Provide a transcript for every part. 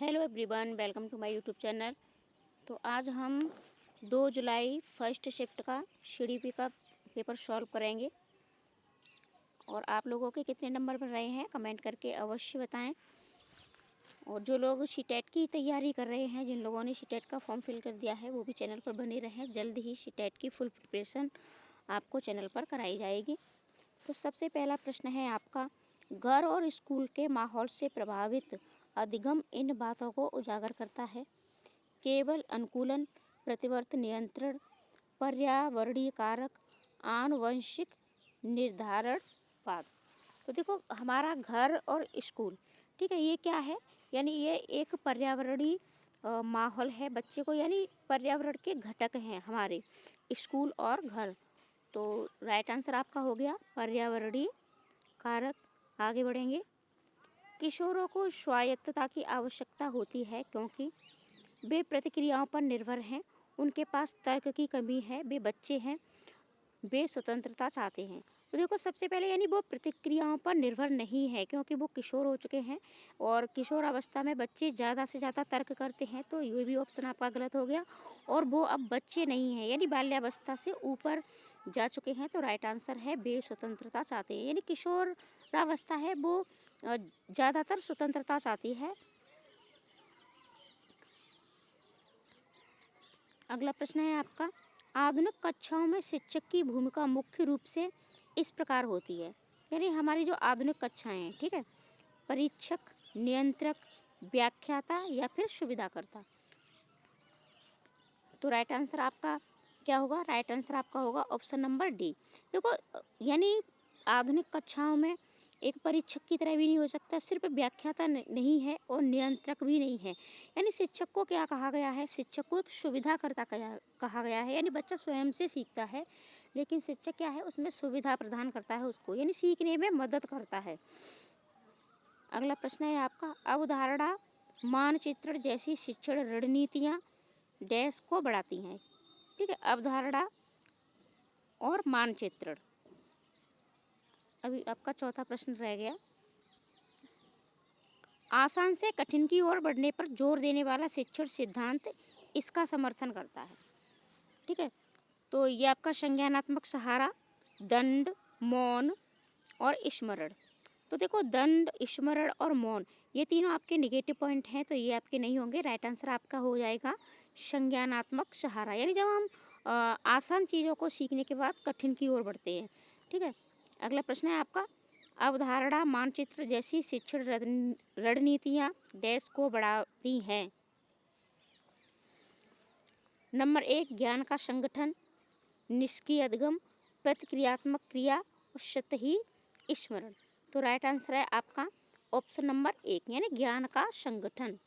Hello everyone, welcome to my YouTube channel. तो आज हम 2 जुलाई फर्स्ट शिफ्ट का सीडीपी का पेपर सॉल्व करेंगे और आप लोगों के कितने नंबर पर रहे हैं कमेंट करके अवश्य बताएं। और जो लोग सीटेट की तैयारी कर रहे हैं, जिन लोगों ने सीटेट का फॉर्म फिल कर दिया है, वो भी चैनल पर बने रहें। जल्द ही सीटेट की फुल प्रिपरेशन आपको चैनल पर कराई जाएगी। तो सबसे पहला प्रश्न है आपका, घर और स्कूल के माहौल से प्रभावित अधिगम इन बातों को उजागर करता है: केवल अनुकूलन, प्रतिवर्त नियंत्रण, पर्यावरणीय कारक, आनुवंशिक निर्धारणवाद। तो देखो, हमारा घर और स्कूल, ठीक है, ये क्या है? यानी ये एक पर्यावरणीय माहौल है बच्चे को, यानी पर्यावरण के घटक हैं हमारे स्कूल और घर। तो राइट आंसर आपका हो गया पर्यावरणीय कारक। आगे बढ़ेंगे। किशोरों को स्वायत्तता की आवश्यकता होती है क्योंकि वे प्रतिक्रियाओं पर निर्भर हैं, उनके पास तर्क की कमी है, वे बच्चे हैं, वे स्वतंत्रता चाहते हैं। तो देखो, सबसे पहले यानी वो प्रतिक्रियाओं पर निर्भर नहीं है क्योंकि वो किशोर हो चुके हैं और किशोर अवस्था में बच्चे ज़्यादा से ज़्यादा तर्क करते हैं। तो ये भी ऑप्शन आपका गलत हो गया। और वो अब बच्चे नहीं हैं, यानी बाल्यावस्था से ऊपर जा चुके हैं। तो राइट आंसर है वे स्वतंत्रता चाहते हैं, यानी किशोरावस्था है वो ज़्यादातर स्वतंत्रता चाहती है। अगला प्रश्न है आपका, आधुनिक कक्षाओं में शिक्षक की भूमिका मुख्य रूप से इस प्रकार होती है। यानी हमारी जो आधुनिक कक्षाएं हैं, ठीक है, परीक्षक, नियंत्रक, व्याख्याता या फिर सुविधाकर्ता। तो राइट आंसर आपका क्या होगा? राइट आंसर आपका होगा ऑप्शन नंबर डी। देखो, यानी आधुनिक कक्षाओं में एक परीक्षक की तरह भी नहीं हो सकता, सिर्फ व्याख्याता नहीं है और नियंत्रक भी नहीं है। यानी शिक्षक को क्या कहा गया है? शिक्षक को एक सुविधाकर्ता कहा गया है। यानी बच्चा स्वयं से सीखता है, लेकिन शिक्षक क्या है? उसमें सुविधा प्रदान करता है उसको, यानी सीखने में मदद करता है। अगला प्रश्न है आपका, अवधारणा मानचित्रण जैसी शिक्षण रणनीतियाँ डैश को बढ़ाती हैं। ठीक है, अवधारणा और मानचित्रण। अभी आपका चौथा प्रश्न रह गया, आसान से कठिन की ओर बढ़ने पर जोर देने वाला शिक्षण सिद्धांत इसका समर्थन करता है। ठीक है, तो ये आपका संज्ञानात्मक सहारा, दंड, मौन और स्मरण। तो देखो, दंड, स्मरण और मौन, ये तीनों आपके निगेटिव पॉइंट हैं, तो ये आपके नहीं होंगे। राइट आंसर आपका हो जाएगा संज्ञानात्मक सहारा। यानी जब हम आसान चीज़ों को सीखने के बाद कठिन की ओर बढ़ते हैं। ठीक है, अगला प्रश्न है आपका, अवधारणा मानचित्र जैसी शिक्षण रणनीतियाँ डैश को बढ़ाती हैं। नंबर 1, ज्ञान का संगठन, निष्क्रिय अधिगम, प्रतिक्रियात्मक क्रिया और सतही स्मरण। तो राइट आंसर है आपका ऑप्शन नंबर 1, यानी ज्ञान का संगठन।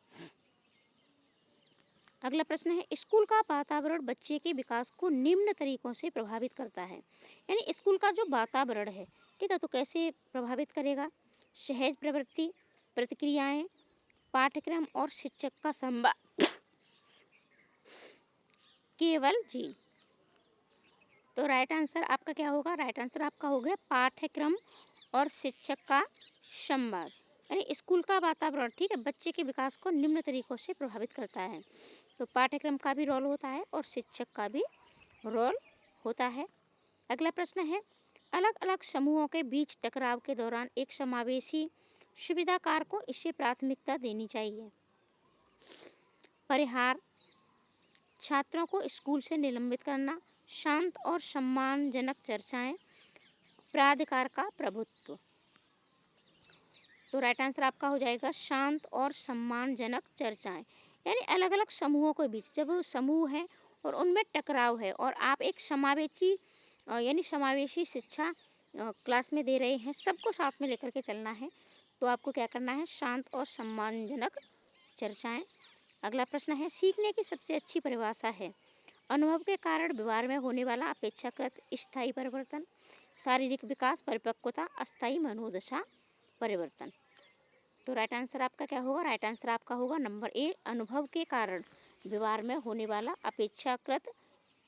अगला प्रश्न है, स्कूल का वातावरण बच्चे के विकास को निम्न तरीकों से प्रभावित करता है। यानी स्कूल का जो वातावरण है, ठीक है, तो कैसे प्रभावित करेगा? सहज प्रवृत्ति, प्रतिक्रियाएं, पाठ्यक्रम और शिक्षक का संवाद। केवल जी। तो राइट आंसर आपका क्या होगा? राइट आंसर आपका हो गया पाठ्यक्रम और शिक्षक का संवाद। यानी स्कूल का वातावरण, ठीक है, बच्चे के विकास को निम्न तरीकों से प्रभावित करता है। तो पाठ्यक्रम का भी रोल होता है और शिक्षक का भी रोल होता है। अगला प्रश्न है, अलग अलग समूहों के बीच टकराव के दौरान एक समावेशी सुविधाकार को इसे प्राथमिकता देनी चाहिए। परिहार, छात्रों को स्कूल से निलंबित करना, शांत और सम्मानजनक चर्चाएं, प्राधिकार का प्रभुत्व। तो राइट आंसर आपका हो जाएगा शांत और सम्मानजनक चर्चाएं। यानी अलग अलग समूहों के बीच जब समूह है और उनमें टकराव है और आप एक समावेशी यानी समावेशी शिक्षा क्लास में दे रहे हैं, सबको साथ में लेकर के चलना है, तो आपको क्या करना है? शांत और सम्मानजनक चर्चाएं। अगला प्रश्न है, सीखने की सबसे अच्छी परिभाषा है अनुभव के कारण व्यवहार में होने वाला अपेक्षाकृत स्थायी परिवर्तन, शारीरिक विकास, परिपक्वता, अस्थायी मनोदशा परिवर्तन। तो राइट आंसर आपका क्या होगा? राइट आंसर आपका होगा नंबर ए, अनुभव के कारण व्यवहार में होने वाला अपेक्षाकृत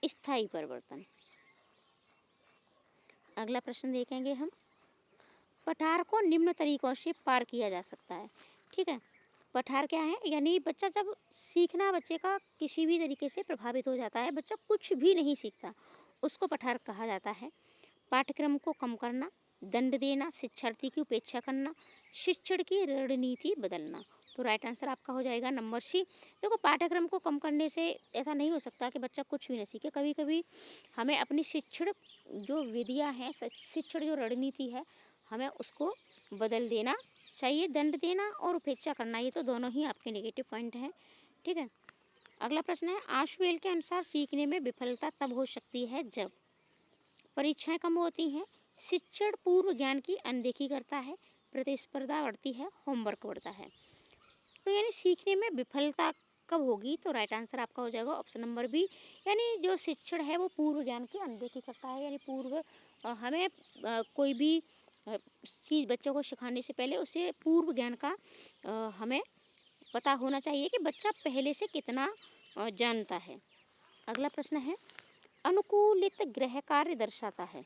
स्थायी परिवर्तन। अगला प्रश्न देखेंगे हम, पठार को निम्न तरीकों से पार किया जा सकता है। ठीक है, पठार क्या है, यानी बच्चा जब सीखना बच्चे का किसी भी तरीके से प्रभावित हो जाता है, बच्चा कुछ भी नहीं सीखता, उसको पठार कहा जाता है। पाठ्यक्रम को कम करना, दंड देना, शिक्षार्थी की उपेक्षा करना, शिक्षण की रणनीति बदलना। तो राइट आंसर आपका हो जाएगा नंबर सी। देखो, पाठ्यक्रम को कम करने से ऐसा नहीं हो सकता कि बच्चा कुछ भी न सीखे। कभी कभी हमें अपनी शिक्षण जो विधियाँ हैं, शिक्षण जो रणनीति है, हमें उसको बदल देना चाहिए। दंड देना और उपेक्षा करना, ये तो दोनों ही आपके नेगेटिव पॉइंट हैं। ठीक है, अगला प्रश्न है, आशुएल के अनुसार सीखने में विफलता तब हो सकती है जब परीक्षाएं कम होती हैं, शिक्षण पूर्व ज्ञान की अनदेखी करता है, प्रतिस्पर्धा बढ़ती है, होमवर्क बढ़ता है। तो यानी सीखने में विफलता कब होगी? तो राइट आंसर आपका हो जाएगा ऑप्शन नंबर बी, यानी जो शिक्षण है वो पूर्व ज्ञान की अनदेखी करता है। यानी हमें कोई भी चीज़ बच्चों को सिखाने से पहले उसे पूर्व ज्ञान का हमें पता होना चाहिए कि बच्चा पहले से कितना जानता है। अगला प्रश्न है, अनुकूलित गृह कार्य दर्शाता है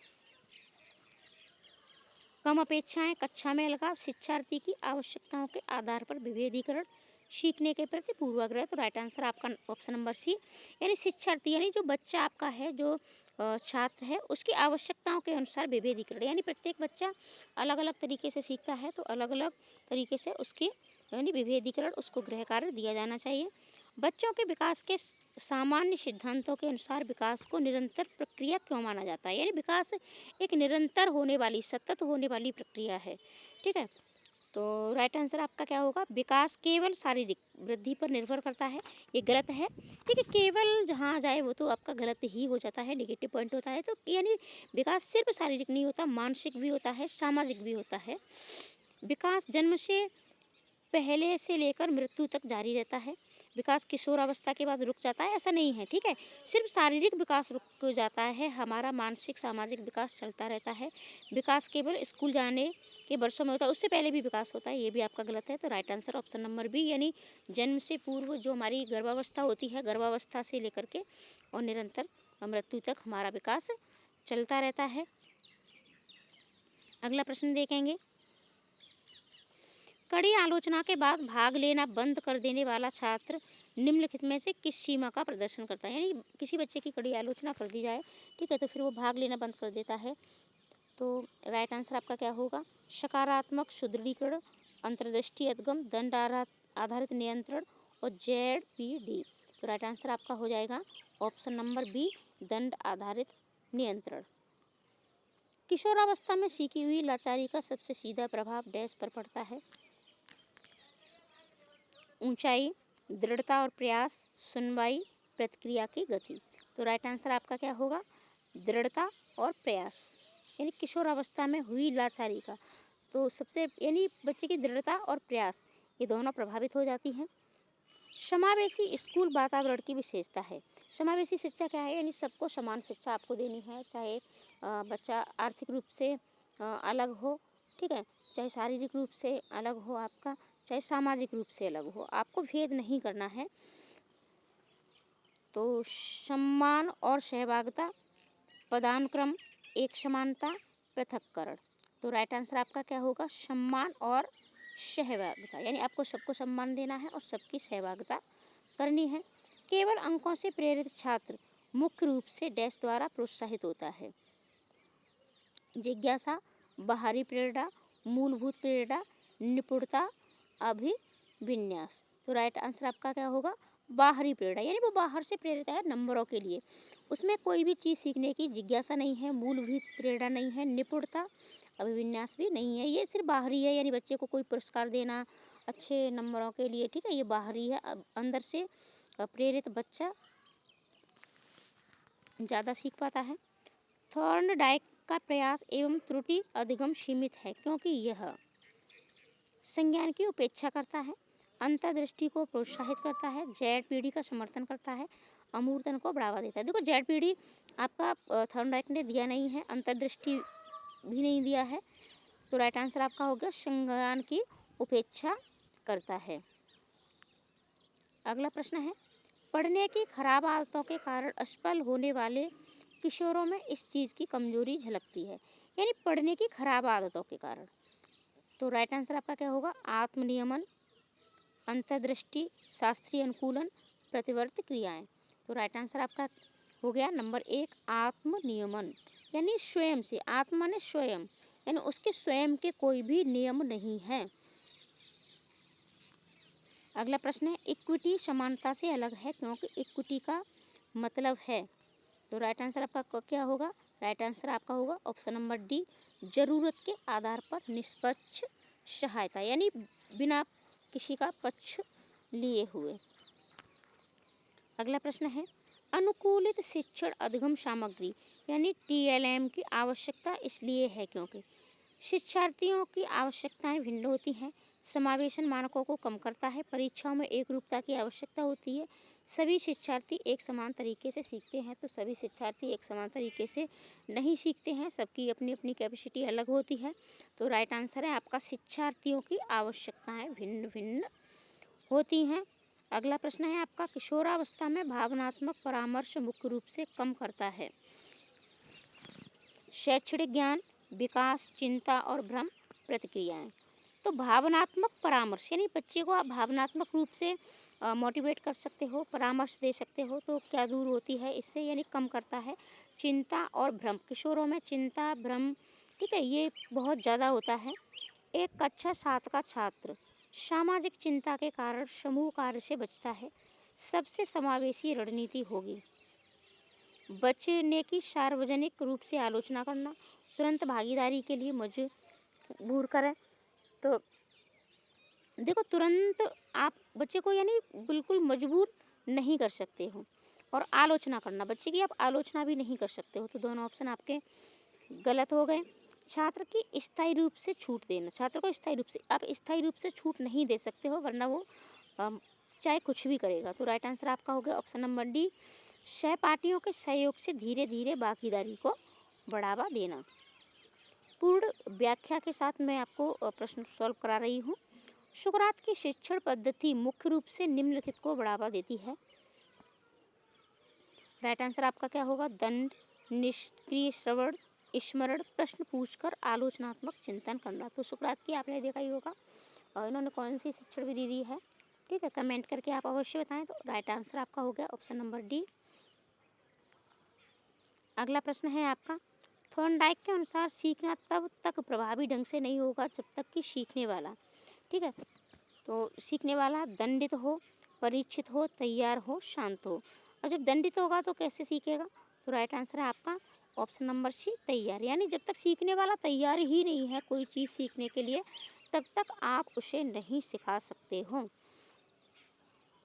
कम अपेक्षाएं, कक्षा में अलगाव, शिक्षार्थी की आवश्यकताओं के आधार पर विभेदीकरण, सीखने के प्रति पूर्वाग्रह। तो राइट आंसर आपका ऑप्शन नंबर सी, यानी शिक्षार्थी यानी जो बच्चा आपका है, जो छात्र है, उसकी आवश्यकताओं के अनुसार विभेदीकरण, यानी प्रत्येक बच्चा अलग अलग तरीके से सीखता है, तो अलग अलग तरीके से उसकी यानी विभेदीकरण, उसको गृह कार्य दिया जाना चाहिए। बच्चों के विकास के सामान्य सिद्धांतों के अनुसार विकास को निरंतर प्रक्रिया क्यों माना जाता है? यानी विकास एक निरंतर होने वाली, सतत होने वाली प्रक्रिया है। ठीक है, तो राइट आंसर आपका क्या होगा? विकास केवल शारीरिक वृद्धि पर निर्भर करता है, ये गलत है। ठीक है, केवल जहाँ जाए वो तो आपका गलत ही हो जाता है, नेगेटिव पॉइंट होता है। तो यानी विकास सिर्फ शारीरिक नहीं होता, मानसिक भी होता है, सामाजिक भी होता है। विकास जन्म से पहले से लेकर मृत्यु तक जारी रहता है। विकास किशोरावस्था के बाद रुक जाता है, ऐसा नहीं है। ठीक है, सिर्फ शारीरिक विकास रुक जाता है, हमारा मानसिक सामाजिक विकास चलता रहता है। विकास केवल स्कूल जाने के वर्षों में होता है, उससे पहले भी विकास होता है, ये भी आपका गलत है। तो right answer option number B, यानी जन्म से पूर्व जो हमारी गर्भावस्था होती है, गर्भावस्था से लेकर के और निरंतर मृत्यु तक हमारा विकास चलता रहता है। अगला प्रश्न देखेंगे, कड़ी आलोचना के बाद भाग लेना बंद कर देने वाला छात्र निम्नलिखित में से किस सीमा का प्रदर्शन करता है? यानी किसी बच्चे की कड़ी आलोचना कर दी जाए, ठीक है, तो फिर वो भाग लेना बंद कर देता है। तो राइट आंसर आपका क्या होगा? सकारात्मक सुदृढ़ीकरण, अंतर्दृष्टि अधगम, दंड आधारित नियंत्रण और ZPD। तो राइट आंसर आपका हो जाएगा ऑप्शन नंबर बी, दंड आधारित नियंत्रण। किशोरावस्था में सीखी हुई लाचारी का सबसे सीधा प्रभाव डैश पर पड़ता है? ऊंचाई, दृढ़ता और प्रयास, सुनवाई, प्रतिक्रिया की गति। तो राइट आंसर आपका क्या होगा? दृढ़ता और प्रयास। यानी किशोरावस्था में हुई लाचारी का तो सबसे यानी बच्चे की दृढ़ता और प्रयास, ये दोनों प्रभावित हो जाती हैं। समावेशी स्कूल वातावरण की विशेषता है। समावेशी शिक्षा क्या है? यानी सबको समान शिक्षा आपको देनी है, चाहे बच्चा आर्थिक रूप से अलग हो, ठीक है, चाहे शारीरिक रूप से अलग हो आपका, चाहे सामाजिक रूप से अलग हो, आपको भेद नहीं करना है। तो सम्मान और सहभागिता, पदानुक्रम, एक समानता, पृथक्करण। तो राइट आंसर आपका क्या होगा? सम्मान और सहभागिता, यानी आपको सबको सम्मान देना है और सबकी सहभागिता करनी है। केवल अंकों से प्रेरित छात्र मुख्य रूप से डैश द्वारा प्रोत्साहित होता है? जिज्ञासा, बाहरी प्रेरणा, मूलभूत प्रेरणा, निपुणता, अभिविन्यास। तो राइट आंसर आपका क्या होगा? बाहरी प्रेरणा, यानी वो बाहर से प्रेरित है नंबरों के लिए, उसमें कोई भी चीज़ सीखने की जिज्ञासा नहीं है, मूलभूत प्रेरणा नहीं है, निपुणता अभिविन्यास भी नहीं है, ये सिर्फ बाहरी है। यानी बच्चे को कोई पुरस्कार देना अच्छे नंबरों के लिए, ठीक है, ये बाहरी है। अंदर से प्रेरित बच्चा ज़्यादा सीख पाता है। थॉर्नडाइक का प्रयास एवं त्रुटि अधिगम सीमित है क्योंकि यह संज्ञान की उपेक्षा करता है, अंतर्दृष्टि को प्रोत्साहित करता है, ZPD का समर्थन करता है, अमूर्तन को बढ़ावा देता है। देखो ZPD आपका थॉर्नडाइक ने दिया नहीं है, अंतर्दृष्टि भी नहीं दिया है। तो राइट आंसर आपका हो गया संज्ञान की उपेक्षा करता है। अगला प्रश्न है, पढ़ने की खराब आदतों के कारण असफल होने वाले किशोरों में इस चीज़ की कमजोरी झलकती है? यानी पढ़ने की खराब आदतों के कारण। तो राइट आंसर आपका क्या होगा? आत्मनियमन, अंतर्दृष्टि, शास्त्रीय अनुकूलन, प्रतिवर्त क्रियाएं। तो राइट आंसर आपका हो गया नंबर 1 आत्म नियमन, यानी स्वयं से, आत्म माने स्वयं, यानी उसके स्वयं के कोई भी नियम नहीं है। अगला प्रश्न है इक्विटी समानता से अलग है क्योंकि इक्विटी का मतलब है। तो राइट आंसर आपका क्या होगा? राइट आंसर आपका होगा ऑप्शन नंबर डी, जरूरत के आधार पर निष्पक्ष सहायता, यानी बिना किसी का पक्ष लिए हुए। अगला प्रश्न है अनुकूलित शिक्षण अधिगम सामग्री यानी टीएलएम की आवश्यकता इसलिए है क्योंकि शिक्षार्थियों की आवश्यकताएं भिन्न होती हैं, समावेशन मानकों को कम करता है, परीक्षाओं में एक रूपता की आवश्यकता होती है, सभी शिक्षार्थी एक समान तरीके से सीखते हैं। तो सभी शिक्षार्थी एक समान तरीके से नहीं सीखते हैं, सबकी अपनी अपनी कैपेसिटी अलग होती है। तो राइट आंसर है आपका शिक्षार्थियों की आवश्यकताएं भिन्न भिन्न होती हैं। अगला प्रश्न है आपका किशोरावस्था में भावनात्मक परामर्श मुख्य रूप से कम करता है शैक्षणिक ज्ञान, विकास, चिंता और भ्रम प्रतिक्रियाएं। तो भावनात्मक परामर्श यानी बच्चे को आप भावनात्मक रूप से मोटिवेट कर सकते हो, परामर्श दे सकते हो, तो क्या दूर होती है इससे, यानी कम करता है चिंता और भ्रम। किशोरों में चिंता, भ्रम, ठीक है, ये बहुत ज़्यादा होता है। एक कक्षा 7 का छात्र सामाजिक चिंता के कारण समूह कार्य से बचता है, सबसे समावेशी रणनीति होगी बचने की सार्वजनिक रूप से आलोचना करना, तुरंत भागीदारी के लिए मजबूर करें। तो देखो तुरंत आप बच्चे को यानी बिल्कुल मजबूर नहीं कर सकते हो, और आलोचना करना, बच्चे की आप आलोचना भी नहीं कर सकते हो। तो दोनों ऑप्शन आपके गलत हो गए। छात्र की स्थायी रूप से छूट देना, छात्र को स्थायी रूप से आप स्थायी रूप से छूट नहीं दे सकते हो, वरना वो चाहे कुछ भी करेगा। तो राइट आंसर आपका हो गया ऑप्शन नंबर डी, सहपाठियों के सहयोग से धीरे धीरे भागीदारी को बढ़ावा देना। पूर्ण व्याख्या के साथ मैं आपको प्रश्न सॉल्व करा रही हूँ। सुकरात की शिक्षण पद्धति मुख्य रूप से निम्नलिखित को बढ़ावा देती है। राइट आंसर आपका क्या होगा? दंड, निष्क्रिय श्रवण, स्मरण, प्रश्न पूछकर आलोचनात्मक चिंतन करना। तो सुकरात की आपने देखा ही होगा, और इन्होंने कौन सी शिक्षण विधि दी है, ठीक है, कमेंट करके आप अवश्य बताएं। तो राइट आंसर आपका हो गया ऑप्शन नंबर डी। अगला प्रश्न है आपका थॉर्नडाइक के अनुसार सीखना तब तक प्रभावी ढंग से नहीं होगा जब तक कि सीखने वाला, ठीक है, तो सीखने वाला दंडित हो, परीक्षित हो, तैयार हो, शांत हो। और जब दंडित होगा तो कैसे सीखेगा? तो राइट आंसर है आपका ऑप्शन नंबर सी, तैयार, यानी जब तक सीखने वाला तैयार ही नहीं है कोई चीज़ सीखने के लिए, तब तक आप उसे नहीं सिखा सकते हो।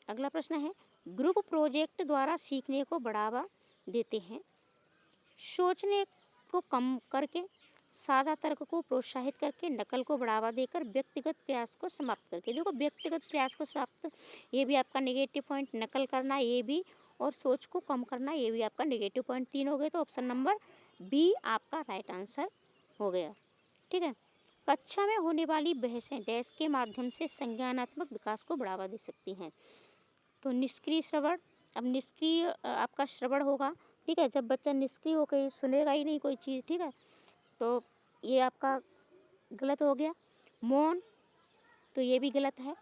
अगला प्रश्न है ग्रुप प्रोजेक्ट द्वारा सीखने को बढ़ावा देते हैं, सोचने को कम करके, साझा तर्क को प्रोत्साहित करके, नकल को बढ़ावा देकर, व्यक्तिगत प्रयास को समाप्त करके। देखो व्यक्तिगत प्रयास को समाप्त, ये भी आपका नेगेटिव पॉइंट, नकल करना ये भी, और सोच को कम करना ये भी आपका नेगेटिव पॉइंट। 3 हो गए, तो ऑप्शन नंबर बी आपका राइट आंसर हो गया, ठीक है। कक्षा में होने वाली बहसें डैश के माध्यम से संज्ञानात्मक विकास को बढ़ावा दे सकती हैं। तो निष्क्रिय श्रवण, अब निष्क्रिय आपका श्रवण होगा, ठीक है, जब बच्चा निष्क्रिय होकर सुनेगा ही नहीं कोई चीज़, ठीक है, तो ये आपका गलत हो गया। मौन, तो ये भी गलत है।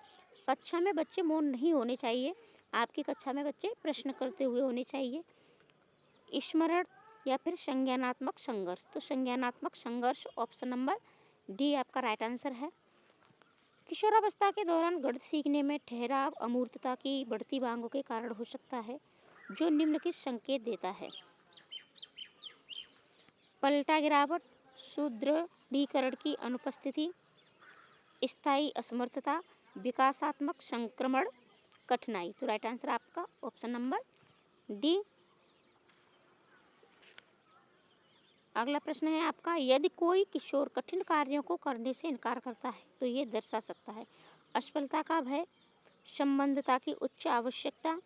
कक्षा में बच्चे मौन नहीं होने चाहिए, आपकी कक्षा में बच्चे प्रश्न करते हुए होने चाहिए। स्मरण या फिर संज्ञानात्मक संघर्ष, तो संज्ञानात्मक संघर्ष ऑप्शन नंबर डी आपका राइट आंसर है। किशोरावस्था के दौरान गणित सीखने में ठहराव अमूर्तता की बढ़ती मांगों के कारण हो सकता है, जो निम्नलिखित संकेत देता है। पलटा गिरावट, सुदृढ़ीकरण की अनुपस्थिति, स्थायी असमर्थता, विकासात्मक संक्रमण, कठिनाई। तो राइट आंसर आपका ऑप्शन नंबर डी। अगला प्रश्न है आपका यदि कोई किशोर कठिन कार्यों को करने से इनकार करता है तो ये दर्शा सकता है असफलता का भय, संबंधता की उच्च आवश्यकता,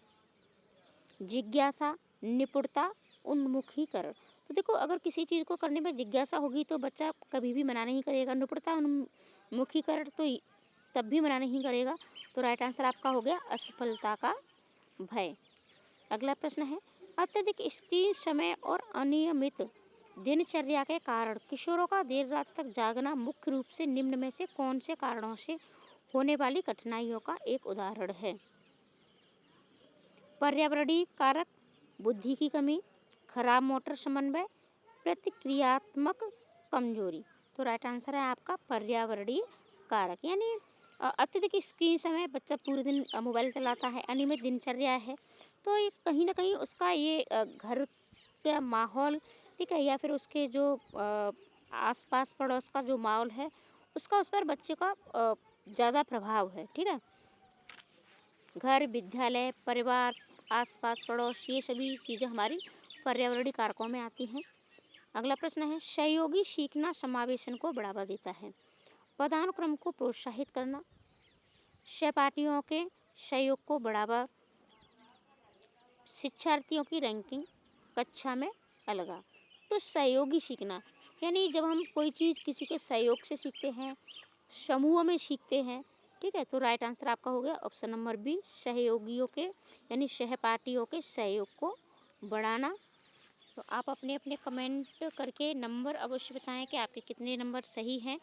जिज्ञासा, निपुणता, उन्मुखीकरण। तो देखो अगर किसी चीज़ को करने में जिज्ञासा होगी तो बच्चा कभी भी मना नहीं करेगा, निपुणता, उन्मुखीकरण तो तब भी मना नहीं करेगा। तो राइट आंसर आपका हो गया असफलता का भय। अगला प्रश्न है अत्यधिक स्क्रीन समय और अनियमित दिनचर्या के कारण किशोरों का देर रात तक जागना मुख्य रूप से निम्न में से कौन से कारणों से होने वाली कठिनाइयों का एक उदाहरण है। पर्यावरणीय कारक, बुद्धि की कमी, खराब मोटर समन्वय, प्रतिक्रियात्मक कमजोरी। तो राइट आंसर है आपका पर्यावरणीय कारक, यानी अत्यधिक स्क्रीन समय, बच्चा पूरे दिन मोबाइल चलाता है, अनियमित दिनचर्या है, तो ये कहीं ना कहीं उसका ये घर का माहौल, ठीक है, या फिर उसके जो आसपास पड़ोस का जो माहौल है उसका उस पर बच्चे का ज़्यादा प्रभाव है। ठीक है, घर, विद्यालय, परिवार, आसपास पड़ोस, ये सभी चीज़ें हमारी पर्यावरणीय कारकों में आती हैं। अगला प्रश्न है, सहयोगी सीखना समावेशन को बढ़ावा देता है। पदानुक्रम को प्रोत्साहित करना, सहपाठियों के सहयोग को बढ़ावा, शिक्षार्थियों की रैंकिंग, कक्षा में अलगाव। तो सहयोगी सीखना यानी जब हम कोई चीज़ किसी के सहयोग से सीखते हैं, समूह में सीखते हैं, ठीक है, तो राइट आंसर आपका हो गया ऑप्शन नंबर बी, सहयोगियों के यानी सहपाठियों के सहयोग को बढ़ाना। तो आप अपने अपने कमेंट करके नंबर अवश्य बताएं कि आपके कितने नंबर सही हैं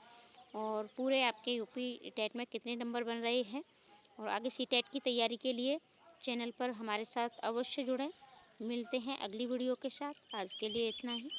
और पूरे आपके यूपी टेट में कितने नंबर बन रहे हैं। और आगे सी टेट की तैयारी के लिए चैनल पर हमारे साथ अवश्य जुड़ें। मिलते हैं अगली वीडियो के साथ, आज के लिए इतना ही।